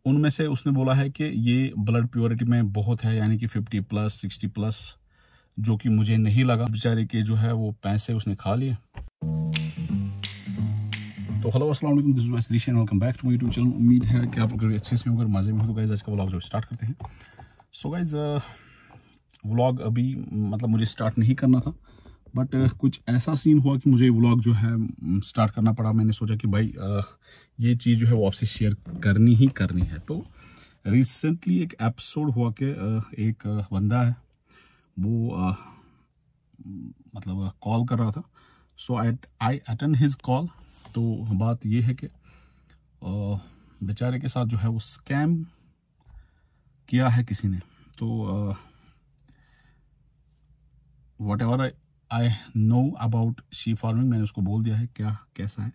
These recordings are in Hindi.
उनमें से उसने बोला है कि ये ब्लड प्योरिटी में बहुत है, यानी कि 50+ 60+, जो कि मुझे नहीं लगा। बेचारे के जो है वो पैसे उसने खा लिए। तो हेलो अस्सलाम वालेकुम, दिस इज वैसरीश and welcome back to my YouTube channel. उम्मीद है कि आप लोग अच्छे से होंगे, मज़े में हो। तो गाइस आज का व्लॉग जो स्टार्ट करते हैं। सो गाइस व्लॉग अभी मतलब मुझे स्टार्ट नहीं करना था, बट कुछ ऐसा सीन हुआ कि मुझे व्लॉग जो है स्टार्ट करना पड़ा। मैंने सोचा कि भाई ये चीज़ जो है वो आपसे शेयर करनी ही करनी है। तो रिसेंटली एक एपिसोड हुआ कि एक बंदा है वो मतलब कॉल कर रहा था। सो आई अटेंड हिज कॉल। तो बात ये है कि बेचारे के साथ जो है वो स्कैम किया है किसी ने। तो what ever I know about sheep farming, मैंने उसको बोल दिया है क्या कैसा है।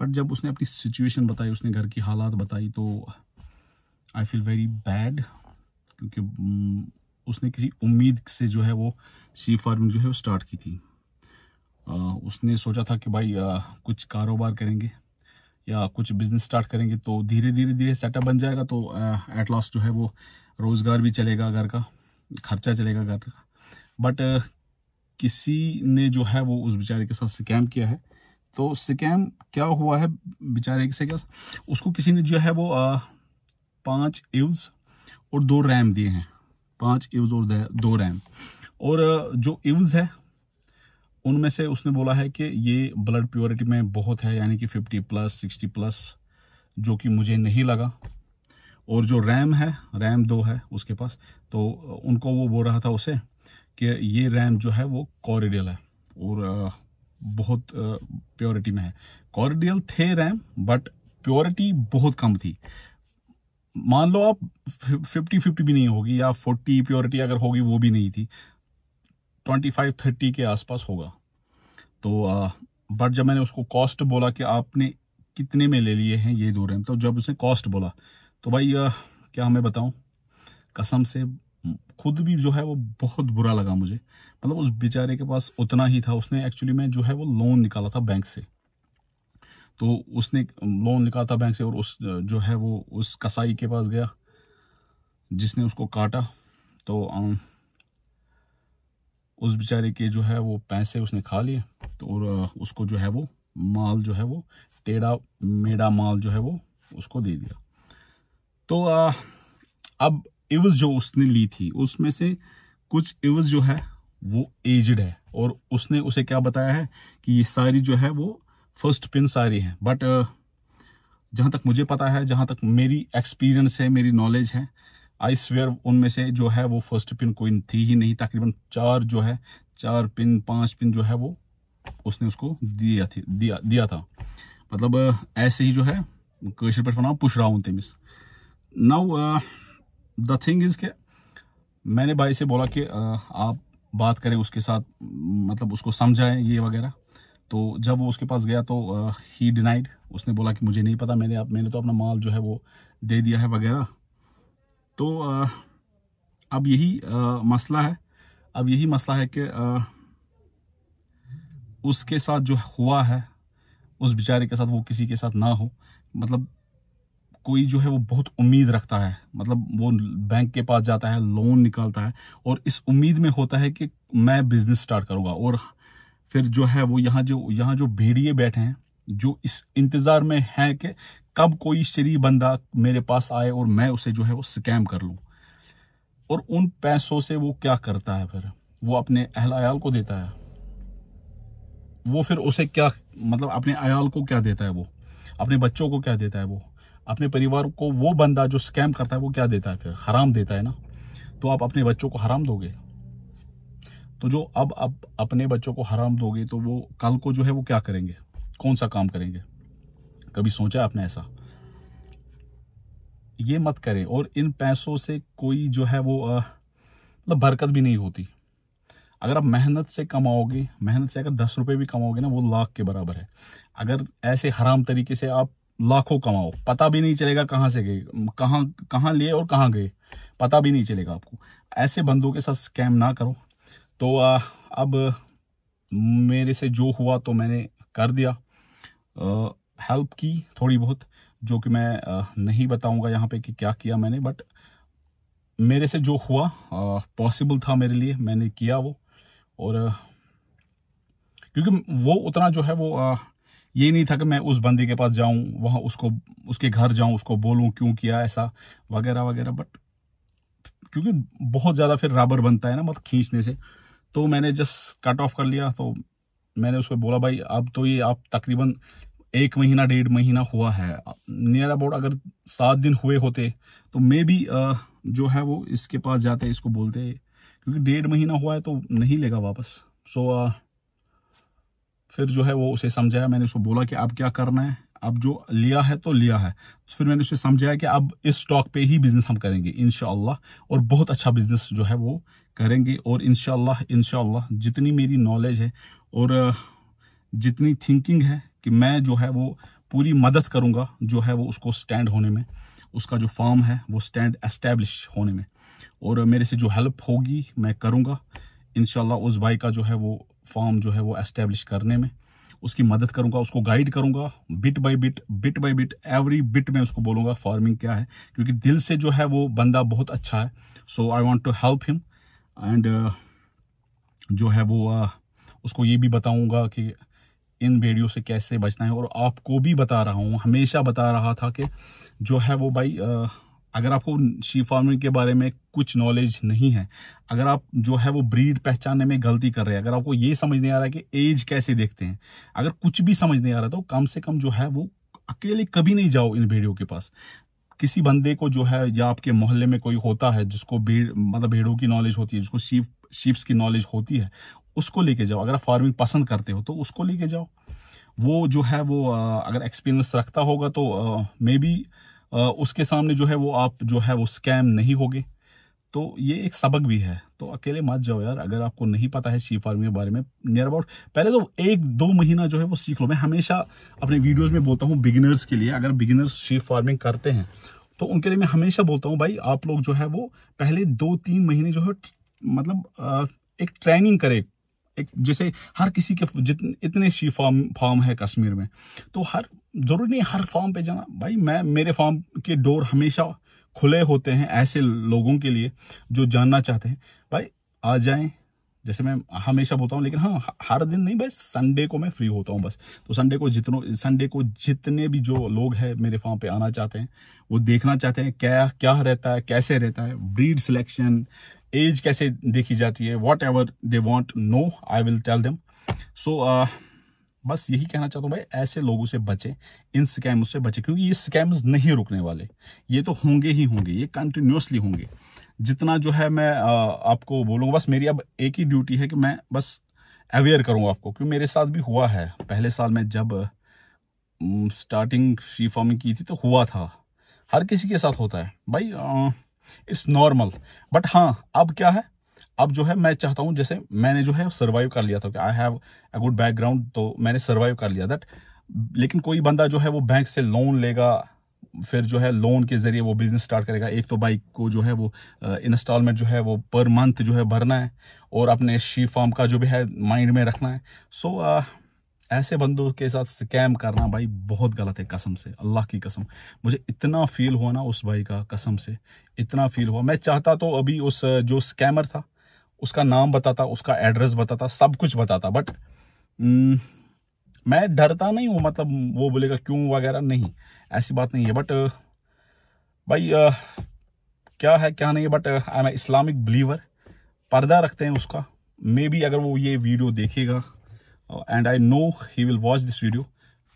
बट जब उसने अपनी सिचुएशन बताई, उसने घर की हालात बताई, तो आई फील वेरी बैड, क्योंकि उसने किसी उम्मीद से जो है वो शीप फार्मिंग जो है वो स्टार्ट की थी। उसने सोचा था कि भाई कुछ कारोबार करेंगे या कुछ बिजनेस स्टार्ट करेंगे तो धीरे धीरे सेटअप बन जाएगा, तो एट लास्ट जो है वो रोज़गार भी चलेगा, घर का खर्चा चलेगा घर का। बट किसी ने जो है वो उस बेचारे के साथ स्कैम किया है। तो स्कैम क्या हुआ है बेचारे से, क्या उसको किसी ने जो है वो 5 ईव्स और 2 रैम दिए हैं। 5 ईव्स और 2 रैम। और जो ईव्स है उनमें से उसने बोला है कि ये ब्लड प्योरिटी में बहुत है, यानी कि 50+ 60+, जो कि मुझे नहीं लगा। और जो रैम है, रैम 2 है उसके पास, तो उनको वो बोल रहा था उसे कि ये रैम जो है वो कॉरिडियल है और बहुत प्योरिटी में है। कॉरिडियल थे रैम, बट प्योरिटी बहुत कम थी। मान लो आप 50-50 भी नहीं होगी, या 40 प्योरिटी अगर होगी वो भी नहीं थी, 25-30 के आसपास होगा। तो बट जब मैंने उसको कॉस्ट बोला कि आपने कितने में ले लिए हैं ये 2 रैम, तो जब उसने कॉस्ट बोला तो भाई क्या मैं बताऊं, कसम से खुद भी जो है वो बहुत बुरा लगा मुझे। मतलब उस बेचारे के पास उतना ही था। उसने एक्चुअली में जो है वो लोन निकाला था बैंक से। तो उसने लोन निकाला था बैंक से, और उस जो है वो उस कसाई के पास गया जिसने उसको काटा। तो उस बेचारे के जो है वो पैसे उसने खा लिए। तो और उसको जो है वो माल जो है वो टेढ़ा मेढ़ा माल जो है वो उसको दे दिया। तो अब इवज जो उसने ली थी उसमें से कुछ इवज जो है वो एजड है, और उसने उसे क्या बताया है कि ये सारी जो है वो फर्स्ट पिन सारी है। बट जहाँ तक मुझे पता है, जहाँ तक मेरी एक्सपीरियंस है, मेरी नॉलेज है, आई स्वेयर उनमें से जो है वो फर्स्ट पिन कोई थी ही नहीं। तकरीबन 4 जो है 4 पिन 5 पिन जो है वो उसने उसको दिया था। मतलब ऐसे ही जो है कशर पे वनान पुशराउन तमिस। नाउ द थिंग इज के मैंने भाई से बोला कि आप बात करें उसके साथ, मतलब उसको समझाएं ये वगैरह। तो जब वो उसके पास गया तो ही डिनाइड। उसने बोला कि मुझे नहीं पता, मैंने तो अपना माल जो है वो दे दिया है वगैरह। तो अब यही मसला है। अब यही मसला है कि उसके साथ जो हुआ है उस बेचारे के साथ वो किसी के साथ ना हो। मतलब कोई जो है वो बहुत उम्मीद रखता है, मतलब वो बैंक के पास जाता है, लोन निकालता है, और इस उम्मीद में होता है कि मैं बिजनेस स्टार्ट करूंगा। और फिर जो है वो यहाँ जो भेड़िए बैठे हैं, जो इस इंतजार में हैं कि कब कोई शरीफ बंदा मेरे पास आए और मैं उसे जो है वो स्कैम कर लूं। और उन पैसों से वो क्या करता है, फिर वो अपने अहल अयाल को देता है। वो फिर उसे क्या, मतलब अपने अयाल को क्या देता है, वो अपने बच्चों को क्या देता है, वो अपने परिवार को, वो बंदा जो स्कैम करता है वो क्या देता है, फिर हराम देता है ना। तो आप अपने बच्चों को हराम दोगे, तो जो अब अपने बच्चों को हराम दोगे तो वो कल को जो है वो क्या करेंगे, कौन सा काम करेंगे? कभी सोचा आपने ऐसा? ये मत करें। और इन पैसों से कोई जो है वो मतलब बरकत भी नहीं होती। अगर आप मेहनत से कमाओगे, मेहनत से अगर 10 रुपए भी कमाओगे ना, वो लाख के बराबर है। अगर ऐसे हराम तरीके से आप लाखों कमाओ, पता भी नहीं चलेगा कहाँ से गए, कहाँ लिए और कहाँ गए, पता भी नहीं चलेगा आपको। ऐसे बंदों के साथ स्कैम ना करो। तो अब मेरे से जो हुआ तो मैंने कर दिया, हेल्प की थोड़ी बहुत। जो कि मैं नहीं बताऊंगा यहाँ पे कि क्या किया मैंने, बट मेरे से जो हुआ पॉसिबल था मेरे लिए, मैंने किया वो। और क्योंकि वो उतना जो है वो ये नहीं था कि मैं उस बंदे के पास जाऊं, वहाँ उसके घर जाऊं, उसको बोलूं क्यों किया ऐसा वगैरह वगैरह, बट क्योंकि बहुत ज़्यादा फिर रबर बनता है ना मतलब खींचने से, तो मैंने जस्ट कट ऑफ कर लिया। तो मैंने उसको बोला भाई अब तो ये आप तकरीबन 1 महीना 1.5 महीना हुआ है, नियर अबाउट अगर 7 दिन हुए होते तो मे बी जो है वो इसके पास जाते, इसको बोलते, क्योंकि 1.5 महीना हुआ है तो नहीं लेगा वापस। सो फिर जो है वो उसे समझाया, मैंने उसको बोला कि अब क्या करना है, अब जो लिया है तो लिया है। तो फिर मैंने उसे समझाया कि अब इस स्टॉक पे ही बिजनेस हम करेंगे इंशाअल्लाह, और बहुत अच्छा बिजनेस जो है वो करेंगे। और इंशाअल्लाह जितनी मेरी नॉलेज है और जितनी थिंकिंग है कि मैं जो है वो पूरी मदद करूँगा जो है वो उसको स्टैंड होने में, उसका जो फार्म है वो स्टैंड एस्टेब्लिश होने में, और मेरे से जो हेल्प होगी मैं करूँगा इंशाल्लाह। उस भाई का जो है वो फार्म जो है वो एस्टेब्लिश करने में उसकी मदद करूंगा, उसको गाइड करूंगा bit by bit every bit में उसको बोलूंगा फार्मिंग क्या है, क्योंकि दिल से जो है वो बंदा बहुत अच्छा है। So I want to help him and जो है वो उसको ये भी बताऊंगा कि इन वीडियो से कैसे बचना है। और आपको भी बता रहा हूँ, हमेशा बता रहा था कि जो है वो भाई अगर आपको शीप फार्मिंग के बारे में कुछ नॉलेज नहीं है, अगर आप जो है वो ब्रीड पहचानने में गलती कर रहे हैं, अगर आपको ये समझ नहीं आ रहा है कि एज कैसे देखते हैं, अगर कुछ भी समझ नहीं आ रहा तो कम से कम जो है वो अकेले कभी नहीं जाओ इन भेड़ों के पास। किसी बंदे को जो है, या आपके मोहल्ले में कोई होता है जिसको भेड़ों की नॉलेज होती है, जिसको शीप्स की नॉलेज होती है, उसको लेके जाओ। अगर आप फार्मिंग पसंद करते हो तो उसको लेके जाओ। वो जो है वो अगर एक्सपीरियंस रखता होगा तो मे बी उसके सामने जो है वो आप जो है वो स्कैम नहीं होगे। तो ये एक सबक भी है, तो अकेले मत जाओ यार। अगर आपको नहीं पता है शीप फार्मिंग के बारे में, नियर अबाउट पहले तो 1-2 महीना जो है वो सीख लो। मैं हमेशा अपने वीडियोस में बोलता हूँ बिगिनर्स के लिए, अगर बिगिनर्स शीप फार्मिंग करते हैं तो उनके लिए मैं हमेशा बोलता हूँ भाई आप लोग जो है वो पहले 2-3 महीने जो है मतलब एक ट्रेनिंग करे। एक जैसे हर किसी के इतने शीप फार्म है कश्मीर में, तो जरूरी नहीं हर फार्म पे जाना भाई। मेरे फार्म के डोर हमेशा खुले होते हैं ऐसे लोगों के लिए जो जानना चाहते हैं, भाई आ जाएं। जैसे मैं हमेशा बोलता हूँ, लेकिन हाँ हर दिन नहीं, बस संडे को मैं फ्री होता हूँ बस। तो संडे को जितने भी जो लोग हैं मेरे फार्म पे आना चाहते हैं, वो देखना चाहते हैं क्या रहता है, कैसे रहता है, ब्रीड सिलेक्शन, एज कैसे देखी जाती है, whatever they want know I will tell them. So बस यही कहना चाहता हूँ भाई, ऐसे लोगों से बचे, इन स्कैम्स से बचे, क्योंकि ये स्कैम्स नहीं रुकने वाले, ये तो होंगे ही होंगे, ये कंटिन्यूसली होंगे। जितना जो है मैं आपको बोलूँगा, बस मेरी अब एक ही ड्यूटी है कि मैं बस अवेयर करूँगा आपको, क्योंकि मेरे साथ भी हुआ है। पहले साल में जब स्टार्टिंग शीप फार्मिंग की थी तो हुआ था, हर किसी के साथ होता है भाई, इट्स नॉर्मल। बट हाँ अब क्या है, अब जो है मैं चाहता हूँ, जैसे मैंने जो है सर्वाइव कर लिया था कि I have a good background, तो मैंने सर्वाइव कर लिया दैट। लेकिन कोई बंदा जो है वो बैंक से लोन लेगा, फिर जो है लोन के जरिए वो बिजनेस स्टार्ट करेगा। एक तो बाइक को जो है वो इंस्टॉलमेंट जो है वो पर मंथ जो है भरना है, और अपने शीप फार्म का जो भी है माइंड में रखना है। सो ऐसे बंदों के साथ स्कैम करना भाई बहुत गलत है, कसम से, अल्लाह की कसम। मुझे इतना फील हुआ ना उस भाई का, कसम से इतना फील हुआ। मैं चाहता तो अभी उस जो स्कैमर था उसका नाम बताता, उसका एड्रेस बताता, सब कुछ बताता, बट मैं डरता नहीं हूँ, मतलब वो बोलेगा क्यों वगैरह, नहीं ऐसी बात नहीं है। बट भाई क्या है क्या नहीं है, but I am Islamic believer, पर्दा रखते हैं उसका। मे बी अगर वो ये वीडियो देखेगा, and I know he will watch this video,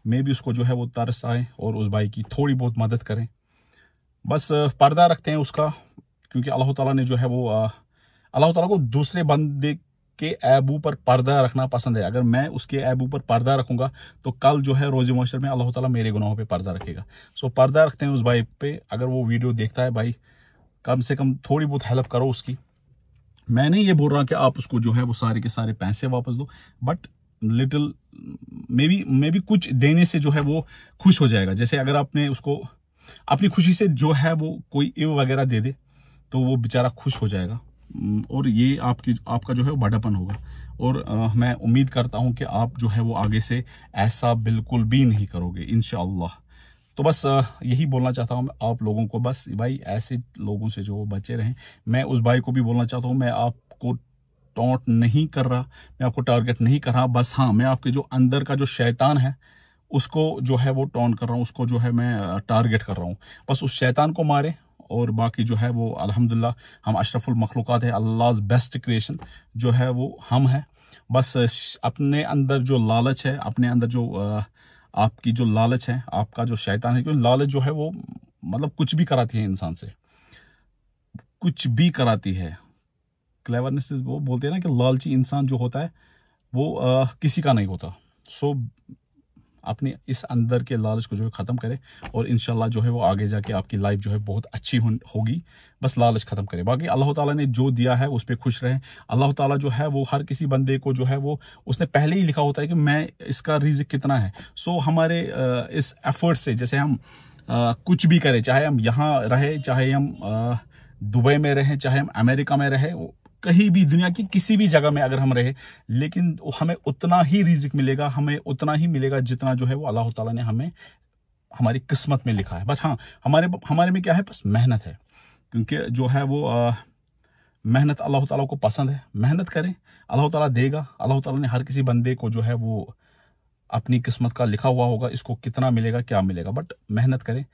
may be उसको जो है वो तरस आए और उस भाई की थोड़ी बहुत मदद करें। बस पर्दा रखते हैं उसका, क्योंकि अल्लाह ताला ने जो है वो अल्लाह ताला को दूसरे बंदे के ऐबू पर पर्दा रखना पसंद है। अगर मैं उसके ऐबू पर पर्दा रखूंगा तो कल जो है रोज़े महशर में अल्लाह ताला मेरे गुनाहों पे पर्दा रखेगा। सो पर्दा रखते हैं उस भाई पे। अगर वो वीडियो देखता है भाई, कम से कम थोड़ी बहुत हेल्प करो उसकी। मैं नहीं ये बोल रहा कि आप उसको जो है वो सारे के सारे पैसे वापस दो, बट लिटिल मे बी कुछ देने से जो है वो खुश हो जाएगा। जैसे अगर आपने उसको अपनी खुशी से जो है वो कोई इव वगैरह दे दे तो वो बेचारा खुश हो जाएगा, और ये आपका जो है वो बड़ापन होगा। और मैं उम्मीद करता हूं कि आप जो है वो आगे से ऐसा बिल्कुल भी नहीं करोगे इंशाअल्लाह। तो बस यही बोलना चाहता हूँ आप लोगों को, बस भाई ऐसे लोगों से जो बचे रहें। मैं उस भाई को भी बोलना चाहता हूँ, मैं आपको टॉन्ट नहीं कर रहा, मैं आपको टारगेट नहीं कर रहा, बस हाँ मैं आपके जो अंदर का जो शैतान है उसको जो है वो टॉन्ट कर रहा हूँ, उसको जो है मैं टारगेट कर रहा हूँ। बस उस शैतान को मारे, और बाकी जो है वो अल्हम्दुलिल्लाह हम अशरफुल मखलूक़ात है, अल्लाह's बेस्ट क्रिएशन जो है वो हम है। बस अपने अंदर जो लालच है, अपने अंदर जो आपकी जो लालच है, आपका जो शैतान है, क्योंकि लालच जो है वो मतलब कुछ भी कराती है इंसान से, कुछ भी कराती है। क्लेवरनेस वो बोलते हैं ना कि लालची इंसान जो होता है वो किसी का नहीं होता। सो अपने इस अंदर के लालच को जो है ख़त्म करे, और इंशाल्लाह जो है वो आगे जाके आपकी लाइफ जो है बहुत अच्छी होगी। बस लालच ख़त्म करे, बाकी अल्लाह ताला ने जो दिया है उस पर खुश रहें। अल्लाह ताला जो है वो हर किसी बंदे को जो है वो उसने पहले ही लिखा होता है कि मैं इसका रिज़्क कितना है। सो हमारे इस एफर्ट से जैसे हम कुछ भी करें, चाहे हम यहाँ रहे, चाहे हम दुबई में रहें, चाहे हम अमेरिका में रहे, कहीं भी दुनिया की किसी भी जगह में अगर हम रहे, लेकिन हमें उतना ही रिज़्क मिलेगा, हमें उतना ही मिलेगा जितना जो है वो अल्लाह ताला ने हमें हमारी किस्मत में लिखा है। बस हाँ हमारे में क्या है, बस मेहनत है, क्योंकि जो है वो मेहनत अल्लाह ताला को पसंद है। मेहनत करें, अल्लाह ताला देगा। अल्लाह ताला ने हर किसी बंदे को जो है वो अपनी किस्मत का लिखा हुआ होगा, इसको कितना मिलेगा क्या मिलेगा, बट मेहनत करें।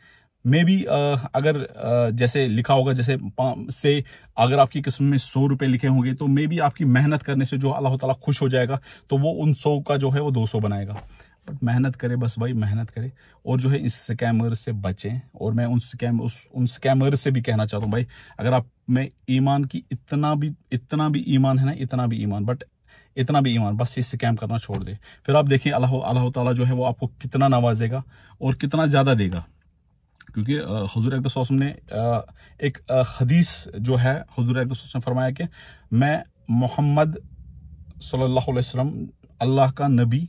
मे बी अगर जैसे लिखा होगा, जैसे से अगर आपकी किस्मत में 100 रुपये लिखे होंगे, तो मे बी आपकी मेहनत करने से जो अल्लाह ताला खुश हो जाएगा, तो वो उन 100 का जो है वो 200 बनाएगा। बट मेहनत करें, बस भाई मेहनत करें, और जो है इस स्कैमर से बचें। और मैं उन स्कैमर से भी कहना चाहता हूँ भाई, अगर आप में ईमान की इतना भी ईमान है ना, इतना भी ईमान, बट इतना भी ईमान, बस ये स्कैम करना छोड़ दे। फिर आप देखिए अल्लाह ताला जो है वो आपको कितना नवाजेगा और कितना ज़्यादा देगा। क्योंकि हुजूर अक़दस सल्लल्लाहु अलैहि वसल्लम ने एक हदीस जो है, हुजूर अक़दस सल्लल्लाहु अलैहि वसल्लम ने फरमाया कि मैं मोहम्मद सल्लल्लाहु अलैहि वसल्लम अल्लाह का नबी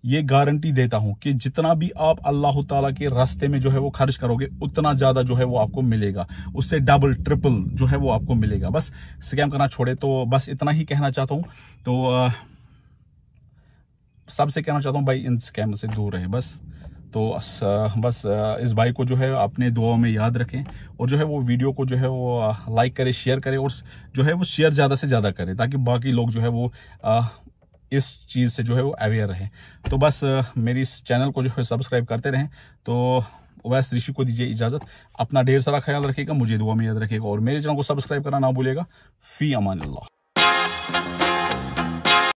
ये गारंटी देता हूं कि जितना भी आप अल्लाह ताला के रास्ते में जो है वो खर्च करोगे, उतना ज़्यादा जो है वो आपको मिलेगा, उससे डबल ट्रिपल जो है वो आपको मिलेगा। बस स्कैम करना छोड़े। तो बस इतना ही कहना चाहता हूँ। तो सबसे कहना चाहता हूँ भाई, इन स्कैम से दूर रहें बस। तो बस इस भाई को जो है अपने दुआओं में याद रखें, और जो है वो वीडियो को जो है वो लाइक करें, शेयर करें, और जो है वो शेयर ज़्यादा से ज़्यादा करें, ताकि बाकी लोग जो है वो इस चीज़ से जो है वो अवेयर रहें। तो बस मेरी इस चैनल को जो है सब्सक्राइब करते रहें। तो उवैस ऋषि को दीजिए इजाज़त। अपना ढेर सारा ख्याल रखिएगा, मुझे दुआ में याद रखिएगा, और मेरे चैनल को सब्सक्राइब करना ना भूलिएगा। फ़ी अमान अल्लाह।